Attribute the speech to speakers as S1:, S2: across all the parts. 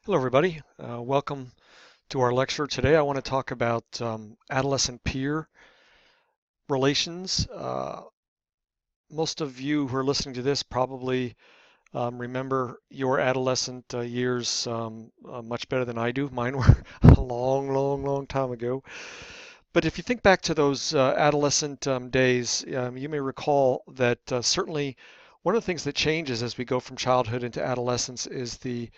S1: Hello, everybody. Welcome to our lecture today. I want to talk about adolescent peer relations. Most of you who are listening to this probably remember your adolescent years much better than I do. Mine were a long, long, long time ago. But if you think back to those adolescent days, you may recall that certainly one of the things that changes as we go from childhood into adolescence is the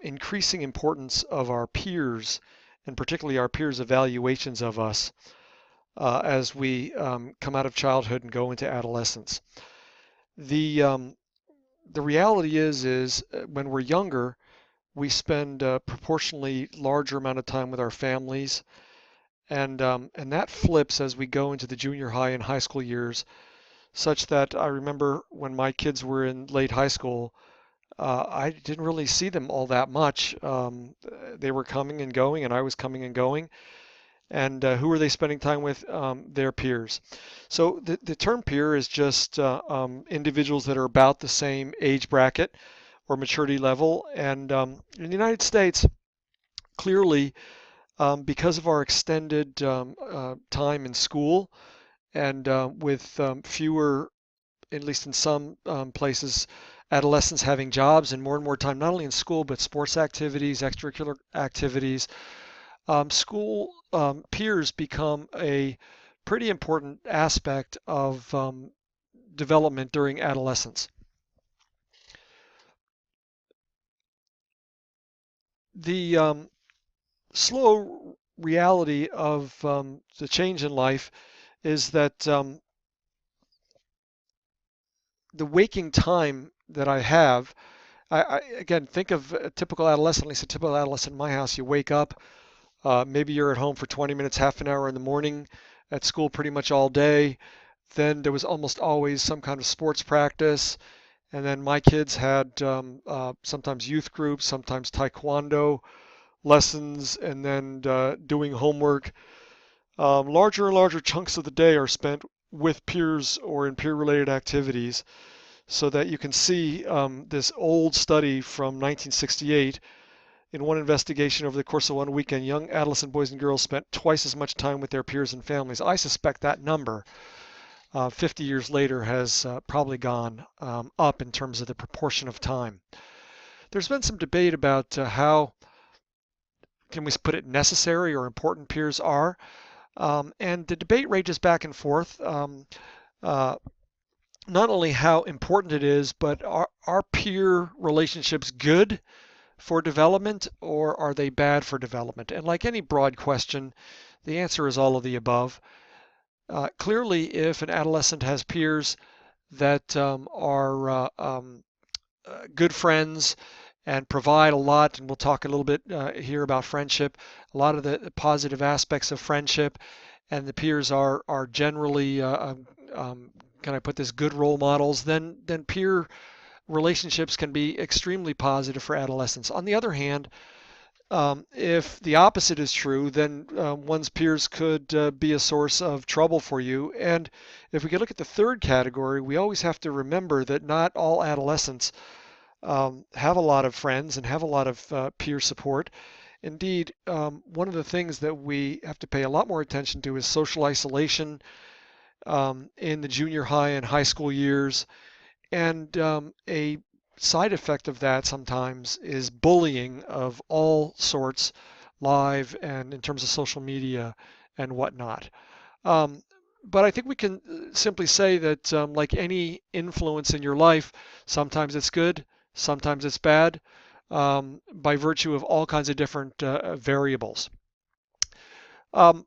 S1: increasing importance of our peers, and particularly our peers' evaluations of us as we come out of childhood and go into adolescence. The um, the reality is when we're younger, we spend a proportionally larger amount of time with our families, and that flips as we go into the junior high and high school years, such that I remember when my kids were in late high school. I didn't really see them all that much. They were coming and going, and I was coming and going. And who were they spending time with? Their peers. So the term peer is just individuals that are about the same age bracket or maturity level. And in the United States, clearly, because of our extended time in school and with fewer, at least in some places, adolescents having jobs and more time, not only in school, but sports activities, extracurricular activities, school peers become a pretty important aspect of development during adolescence. The slow reality of the change in life is that the waking time that I have, again, think of a typical adolescent, at least a typical adolescent in my house. You wake up, maybe you're at home for 20 minutes, half an hour in the morning, at school pretty much all day. Then there was almost always some kind of sports practice. And then my kids had sometimes youth groups, sometimes taekwondo lessons, and then doing homework. Larger and larger chunks of the day are spent with peers or in peer related activities, so that you can see this old study from 1968. In one investigation over the course of one weekend, young adolescent boys and girls spent twice as much time with their peers and families. I suspect that number, 50 years later, has probably gone up in terms of the proportion of time. There's been some debate about how, can we put it, necessary or important peers are. And the debate rages back and forth. Uh, Not only how important it is, but are peer relationships good for development, or are they bad for development? And like any broad question, the answer is all of the above. Clearly, if an adolescent has peers that are good friends and provide a lot, and we'll talk a little bit here about friendship, a lot of the positive aspects of friendship, and the peers are generally, can I put this, good role models, then peer relationships can be extremely positive for adolescents. On the other hand, if the opposite is true, then one's peers could be a source of trouble for you. And if we could look at the third category, we always have to remember that not all adolescents have a lot of friends and have a lot of peer support. Indeed, one of the things that we have to pay a lot more attention to is social isolation in the junior high and high school years. And a side effect of that sometimes is bullying of all sorts, live and in terms of social media and whatnot. Um, but I think we can simply say that, like any influence in your life, sometimes it's good, sometimes it's bad, by virtue of all kinds of different variables. Um,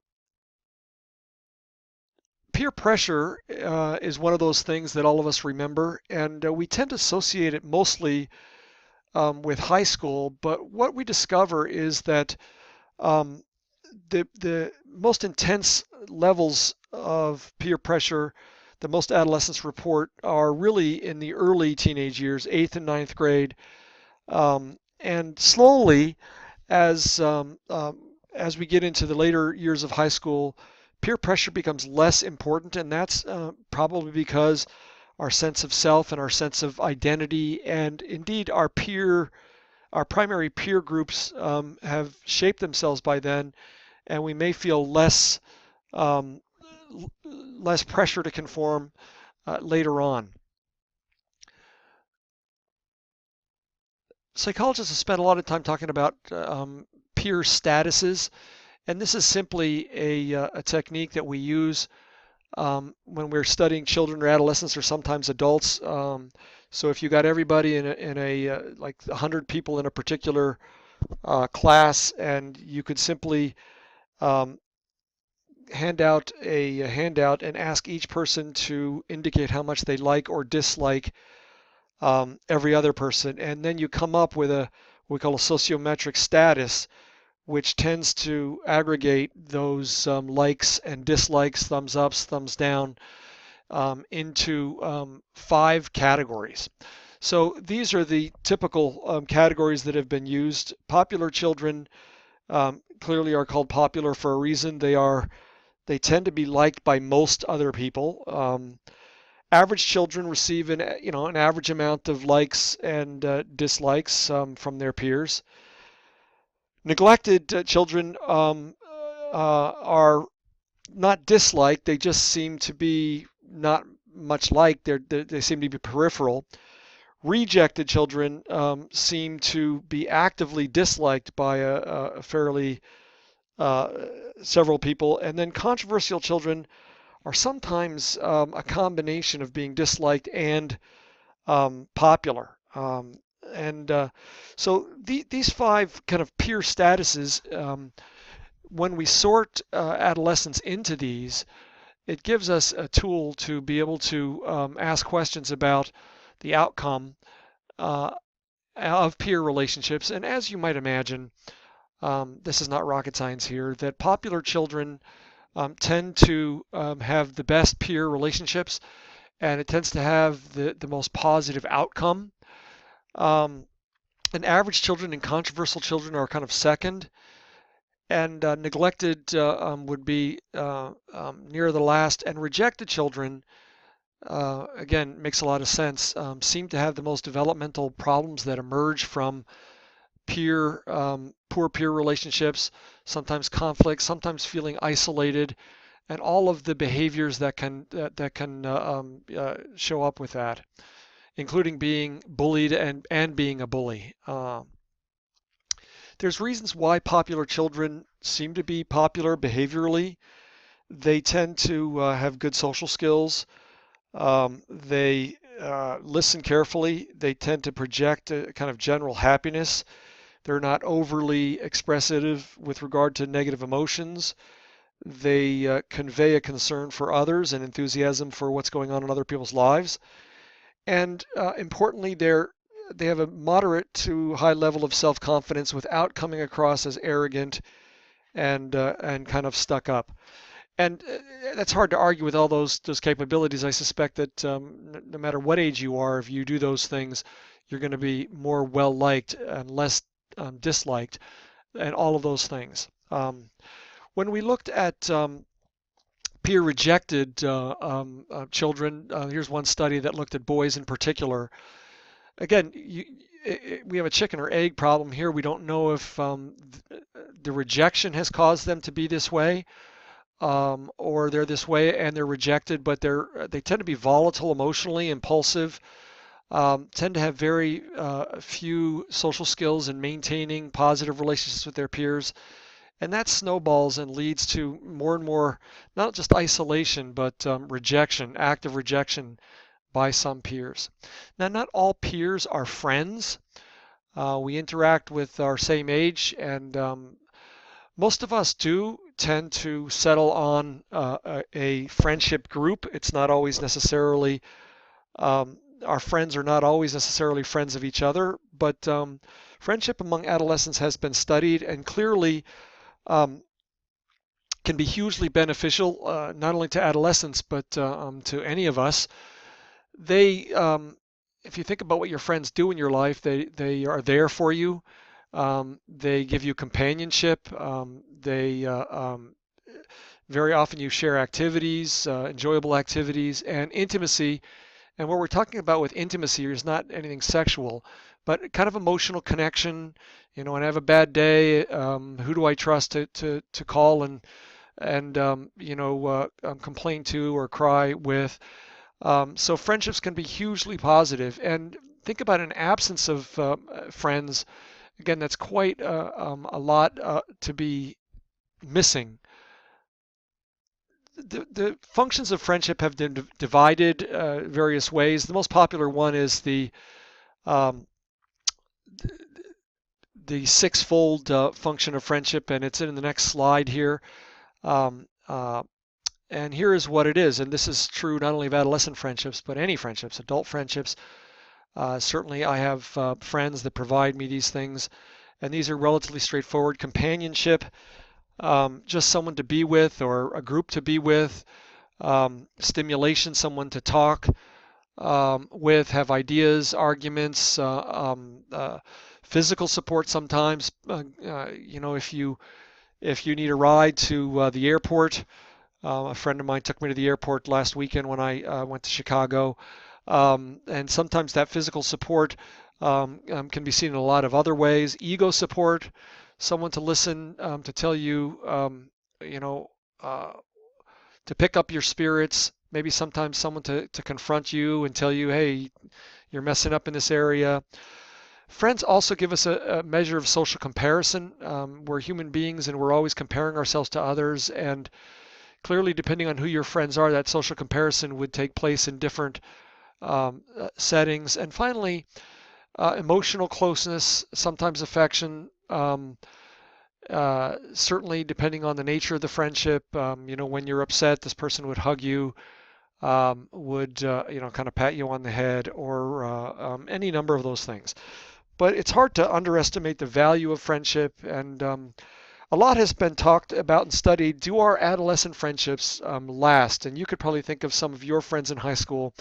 S1: Peer pressure is one of those things that all of us remember, and we tend to associate it mostly with high school. But what we discover is that um, the most intense levels of peer pressure that most adolescents report are really in the early teenage years, eighth and ninth grade, and slowly as we get into the later years of high school, peer pressure becomes less important, and that's probably because our sense of self and our sense of identity, and indeed our peer our primary peer groups have shaped themselves by then, and we may feel um, less pressure to conform later on. Psychologists have spent a lot of time talking about peer statuses, and this is simply a technique that we use when we're studying children or adolescents or sometimes adults. So if you got everybody in a like 100 people in a particular class, and you could simply um, hand out a handout and ask each person to indicate how much they like or dislike every other person, and then you come up with what we call a sociometric status, which tends to aggregate those likes and dislikes, thumbs ups, thumbs down, into 5 categories. So these are the typical categories that have been used. Popular children clearly are called popular for a reason. They tend to be liked by most other people. Average children receive an average amount of likes and dislikes from their peers. Neglected children are not disliked; they just seem to be not much liked. They seem to be peripheral. Rejected children seem to be actively disliked by a fairly several people, and then controversial children are sometimes a combination of being disliked and popular. And so these 5 kind of peer statuses, when we sort adolescents into these, it gives us a tool to be able to ask questions about the outcome of peer relationships. And as you might imagine, this is not rocket science here, that popular children tend to have the best peer relationships, and it tends to have the most positive outcome. And average children and controversial children are kind of second, and neglected would be near the last, and rejected children, again, makes a lot of sense, seem to have the most developmental problems that emerge from poor peer relationships, sometimes conflict, sometimes feeling isolated, and all of the behaviors that can show up with that, including being bullied and being a bully. There's reasons why popular children seem to be popular behaviorally. They tend to have good social skills. They listen carefully. They tend to project a kind of general happiness. They're not overly expressive with regard to negative emotions. They convey a concern for others and enthusiasm for what's going on in other people's lives. And importantly, they have a moderate to high level of self-confidence without coming across as arrogant and kind of stuck up. And that's hard to argue with all those capabilities. I suspect that no matter what age you are, if you do those things, you're going to be more well-liked and less disliked, and all of those things. When we looked at peer-rejected children, here's one study that looked at boys in particular. Again, we have a chicken or egg problem here. We don't know if the rejection has caused them to be this way, or they're this way and they're rejected, but they tend to be volatile emotionally, impulsive, tend to have very few social skills in maintaining positive relationships with their peers. And that snowballs and leads to more and more, not just isolation, but rejection, active rejection by some peers. Now, not all peers are friends. We interact with our same age, and most of us do tend to settle on a friendship group. It's not always necessarily, our friends are not always necessarily friends of each other, but friendship among adolescents has been studied and clearly can be hugely beneficial, not only to adolescents, but to any of us. They, if you think about what your friends do in your life, they are there for you. They give you companionship. Very often you share activities, enjoyable activities, and intimacy. And what we're talking about with intimacy is not anything sexual, but kind of emotional connection. When I have a bad day, who do I trust to call and complain to or cry with? So friendships can be hugely positive. And think about an absence of friends. Again, that's quite a lot to be missing. The functions of friendship have been divided various ways. The most popular one is um, the sixfold function of friendship, and it's in the next slide here. Um, uh, and here is what it is, and this is true not only of adolescent friendships, but any friendships, adult friendships. Certainly, I have friends that provide me these things, and these are relatively straightforward. Companionship, just someone to be with or a group to be with. Stimulation, someone to talk with, have ideas, arguments, physical support sometimes. If you need a ride to the airport, a friend of mine took me to the airport last weekend when I went to Chicago. And sometimes that physical support can be seen in a lot of other ways. Ego support, someone to listen, to tell you, you know, uh, to pick up your spirits. Maybe sometimes someone to confront you and tell you, hey, you're messing up in this area. Friends also give us a measure of social comparison. We're human beings and we're always comparing ourselves to others. And clearly, depending on who your friends are, that social comparison would take place in different settings. And finally, emotional closeness, sometimes affection. Certainly, depending on the nature of the friendship, when you're upset, this person would hug you, would kind of pat you on the head, or any number of those things. But it's hard to underestimate the value of friendship, and a lot has been talked about and studied. Do our adolescent friendships last? And you could probably think of some of your friends in high school,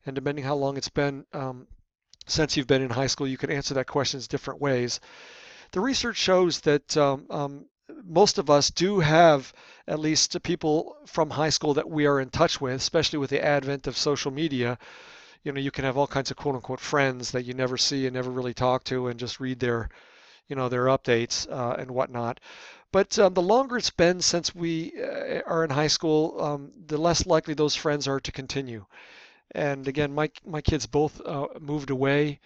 S1: and depending how long it's been since you've been in high school, you could answer that question in different ways. The research shows that most of us do have at least people from high school that we are in touch with, especially with the advent of social media. You can have all kinds of quote unquote friends that you never see and never really talk to and just read their updates and whatnot. But the longer it's been since we are in high school, the less likely those friends are to continue. And again, my kids both moved away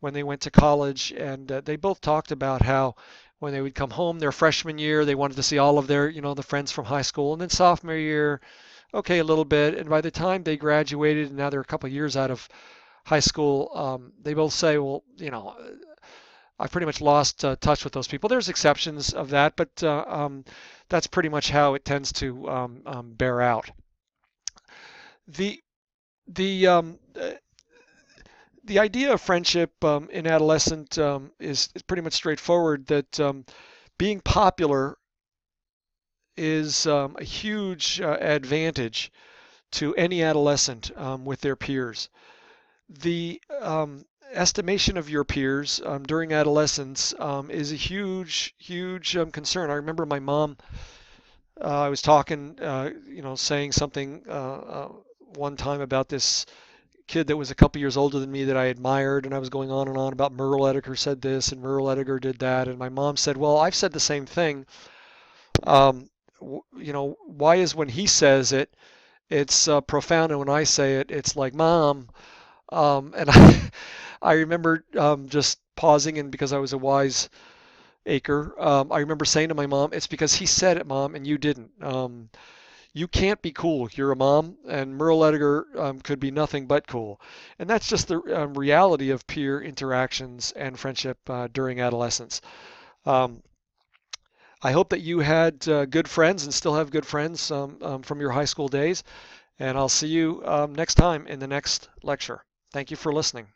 S1: when they went to college, and they both talked about how when they would come home their freshman year, they wanted to see all of the friends from high school, and then sophomore year, okay, a little bit, and by the time they graduated, and now they're a couple of years out of high school, they both say, well, I've pretty much lost touch with those people. There's exceptions of that, but that's pretty much how it tends to bear out. The the the idea of friendship in adolescent is pretty much straightforward. That being popular is a huge advantage to any adolescent with their peers. The estimation of your peers during adolescence is a huge, huge concern. I remember my mom. I was talking, saying something one time about this kid that was a couple years older than me that I admired, and I was going on and on about Merle Ediger said this and Merle Ediger did that, and my mom said, "Well, I've said the same thing. Why is when he says it, it's profound, and when I say it, it's like, Mom." And I remember just pausing, and because I was a wise acre, I remember saying to my mom, "It's because he said it, Mom, and you didn't. You can't be cool. You're a mom, and Merle Ediger could be nothing but cool." And that's just the reality of peer interactions and friendship during adolescence. Um, I hope that you had good friends and still have good friends from your high school days. And I'll see you next time in the next lecture. Thank you for listening.